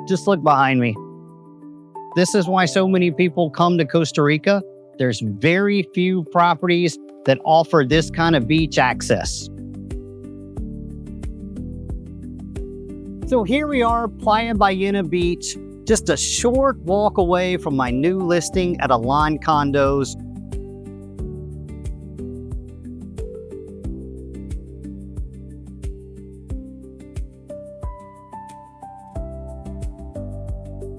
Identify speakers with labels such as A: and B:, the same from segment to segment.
A: Just look behind me. This is why so many people come to Costa Rica. There's very few properties that offer this kind of beach access. So here we are, Playa Ballena Beach, just a short walk away from my new listing at Elan Condos.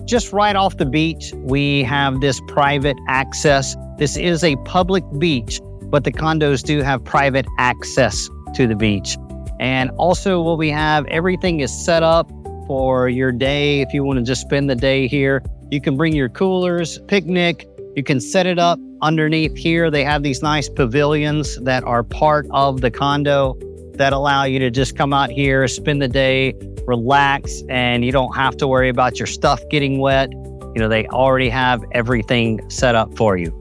A: Just right off the beach, we have this private access. This is a public beach, but the condos do have private access to the beach. And also what we have, everything is set up for your day. If you want to just spend the day here, you can bring your coolers, picnic. You can set it up underneath here. They have these nice pavilions that are part of the condo that allow you to just come out here, spend the day, relax, and you don't have to worry about your stuff getting wet. You know, they already have everything set up for you.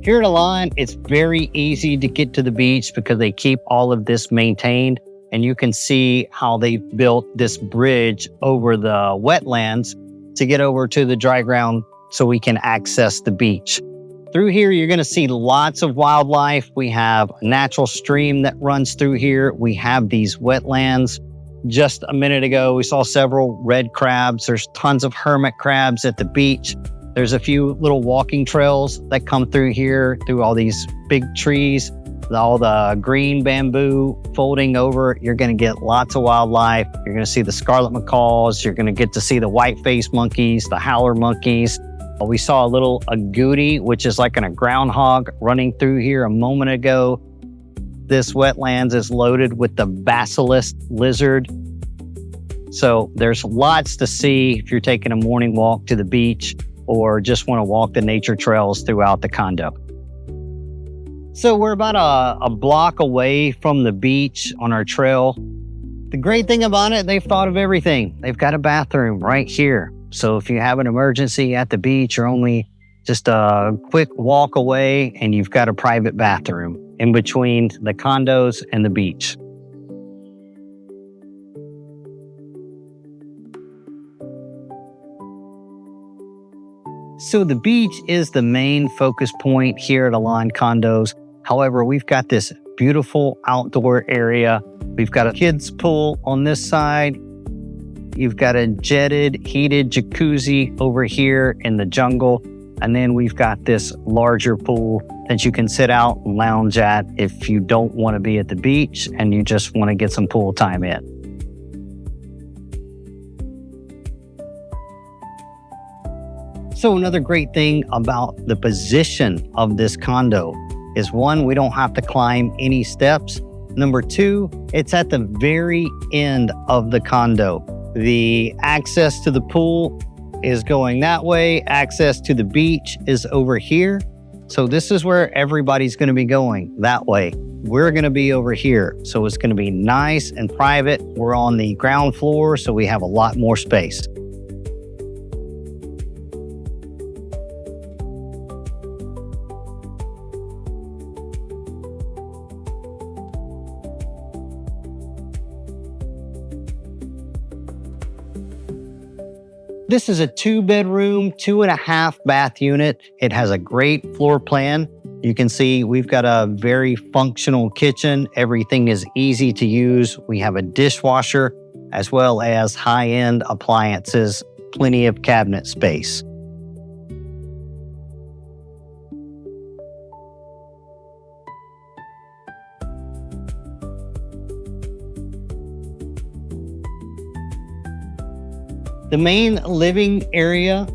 A: Here at Elan, it's very easy to get to the beach because they keep all of this maintained. And you can see how they built this bridge over the wetlands to get over to the dry ground so we can access the beach. Through here, you're going to see lots of wildlife. We have a natural stream that runs through here. We have these wetlands. Just a minute ago, we saw several red crabs. There's tons of hermit crabs at the beach. There's a few little walking trails that come through here, through all these big trees, all the green bamboo folding over. You're going to get lots of wildlife. You're going to see the scarlet macaws. You're going to get to see the white-faced monkeys, the howler monkeys. We saw a little agouti, which is like a groundhog running through here a moment ago. This wetlands is loaded with the basilisk lizard. So there's lots to see if you're taking a morning walk to the beach or just want to walk the nature trails throughout the condo. So we're about a block away from the beach on our trail. The great thing about it, they've thought of everything. They've got a bathroom right here. So if you have an emergency at the beach, you're only just a quick walk away and you've got a private bathroom in between the condos and the beach. So the beach is the main focus point here at Elan Condos. However, we've got this beautiful outdoor area. We've got a kids pool on this side. You've got a jetted, heated jacuzzi over here in the jungle. And then we've got this larger pool that you can sit out and lounge at if you don't want to be at the beach and you just want to get some pool time in. So another great thing about the position of this condo is one, we don't have to climb any steps. Number two, it's at the very end of the condo. The access to the pool is going that way. Access to the beach is over here. So this is where everybody's going to be going, that way. We're going to be over here. So it's going to be nice and private. We're on the ground floor, so we have a lot more space. This is a 2-bedroom, 2.5 bath unit. It has a great floor plan. You can see we've got a very functional kitchen. Everything is easy to use. We have a dishwasher as well as high-end appliances, plenty of cabinet space. The main living area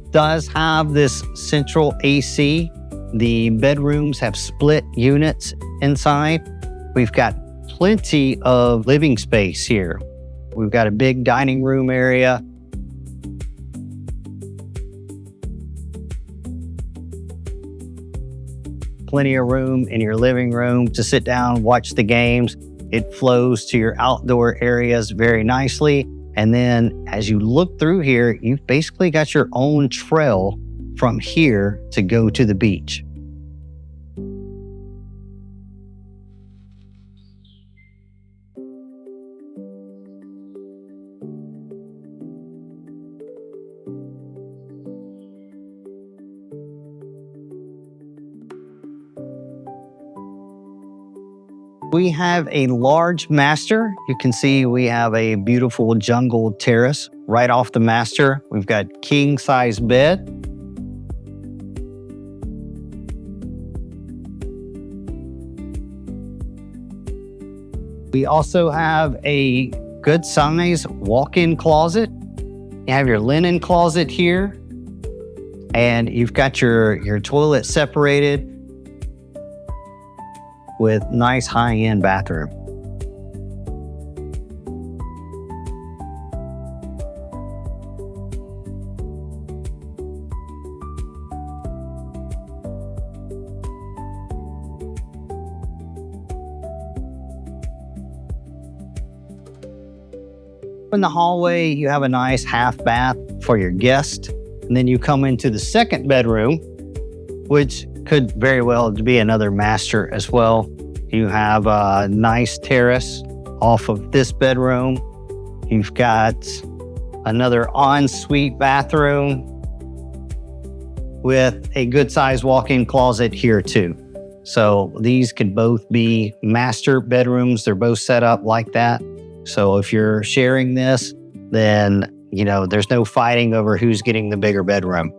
A: does have this central AC. The bedrooms have split units inside. We've got plenty of living space here. We've got a big dining room area. Plenty of room in your living room to sit down, watch the games. It flows to your outdoor areas very nicely. And then as you look through here, you've basically got your own trail from here to go to the beach. We have a large master. You can see we have a beautiful jungle terrace right off the master. We've got king size bed. We also have a good size walk-in closet. You have your linen closet here, and you've got your toilet separated with nice high-end bathroom. In the hallway, you have a nice half bath for your guest. And then you come into the second bedroom, which could very well be another master as well. You have a nice terrace off of this bedroom. You've got another ensuite bathroom with a good sized walk-in closet here too. So these could both be master bedrooms. They're both set up like that. So if you're sharing this, then there's no fighting over who's getting the bigger bedroom.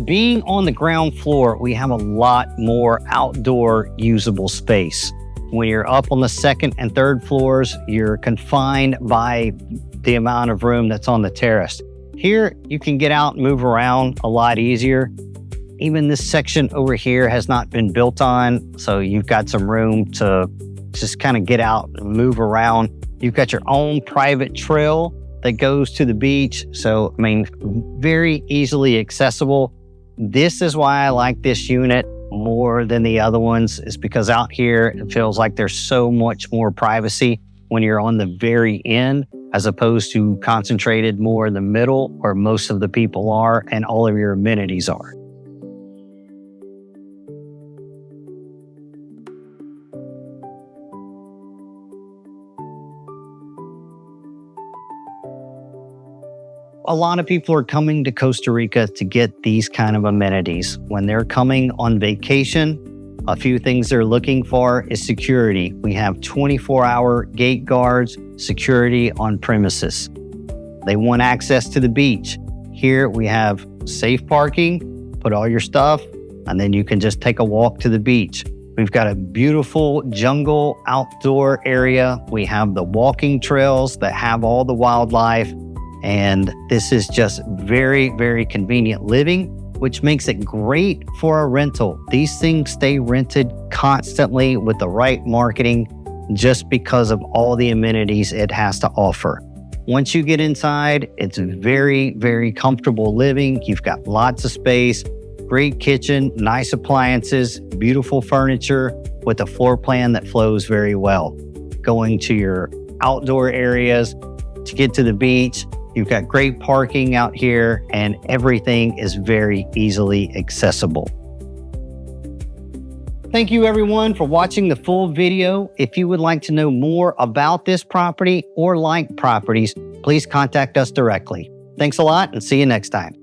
A: Being on the ground floor, we have a lot more outdoor usable space. When you're up on the second and third floors, you're confined by the amount of room that's on the terrace. Here, you can get out and move around a lot easier. Even this section over here has not been built on, so you've got some room to just kind of get out and move around. You've got your own private trail that goes to the beach. So, very easily accessible. This is why I like this unit more than the other ones, is because out here, it feels like there's so much more privacy when you're on the very end, as opposed to concentrated more in the middle where most of the people are and all of your amenities are. A lot of people are coming to Costa Rica to get these kind of amenities. When they're coming on vacation, a few things they're looking for is security. We have 24-hour gate guards, security on premises. They want access to the beach. Here we have safe parking, put all your stuff, and then you can just take a walk to the beach. We've got a beautiful jungle outdoor area. We have the walking trails that have all the wildlife. And this is just very, very convenient living, which makes it great for a rental. These things stay rented constantly with the right marketing just because of all the amenities it has to offer. Once you get inside, it's very, very comfortable living. You've got lots of space, great kitchen, nice appliances, beautiful furniture with a floor plan that flows very well. Going to your outdoor areas to get to the beach, you've got great parking out here, and everything is very easily accessible. Thank you everyone for watching the full video. If you would like to know more about this property or like properties, please contact us directly. Thanks a lot and see you next time.